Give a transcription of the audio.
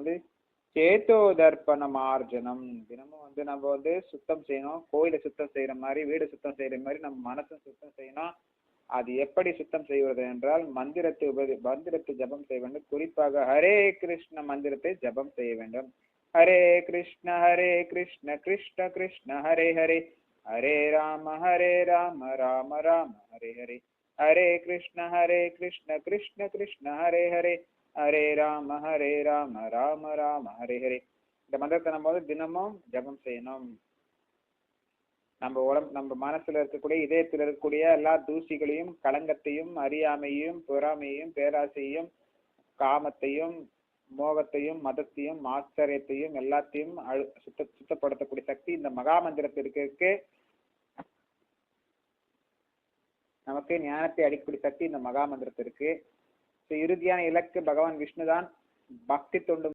வந்து சேத்தோதர்ப்பண மார்ஜனம். தினமும் நம்ம சுத்தம் செய்யணும். கோயிலை சுத்தம் செய்யற மாதிரி, வீடு சுத்தம் செய்யற மாதிரி நம்ம மனசும் சுத்தம் செய்யணும். அது எப்படி சுத்தம் செய்வது என்றால் மந்திரத்தை ஜபம் செய்ய வேண்டும். குறிப்பாக ஹரே கிருஷ்ண மந்திரத்தை ஜபம் செய்ய வேண்டும். ஹரே கிருஷ்ண கிருஷ்ண கிருஷ்ண ஹரே ஹரே, ஹரே ராம ராம ராம ஹரே ஹரே, ஹரே கிருஷ்ண கிருஷ்ண கிருஷ்ண ஹரே ஹரே, ஹரே ராம ராம ராம ஹரே ஹரே. இந்த மந்திரத்தை நம்ம தினமும் ஜபம் செய்யணும். நம்ம மனசுல இருக்கக்கூடிய, இதயத்தில் இருக்கக்கூடிய எல்லா தூசிகளையும், களங்கத்தையும், அறியாமையும், பொறாமையும், பேராசையும், காமத்தையும், மோகத்தையும், மதத்தையும், ஆச்சரியத்தையும் எல்லாத்தையும் சுத்தப்படுத்தக்கூடிய சக்தி இந்த மகா மந்திரத்திற்கு இருக்கு. நமக்கு ஞானத்தை அளிக்கக்கூடிய சக்தி இந்த மகா மந்திரத்திற்கு. இறுதியான இலக்கு பகவான் விஷ்ணுதான். பக்தி தொண்டு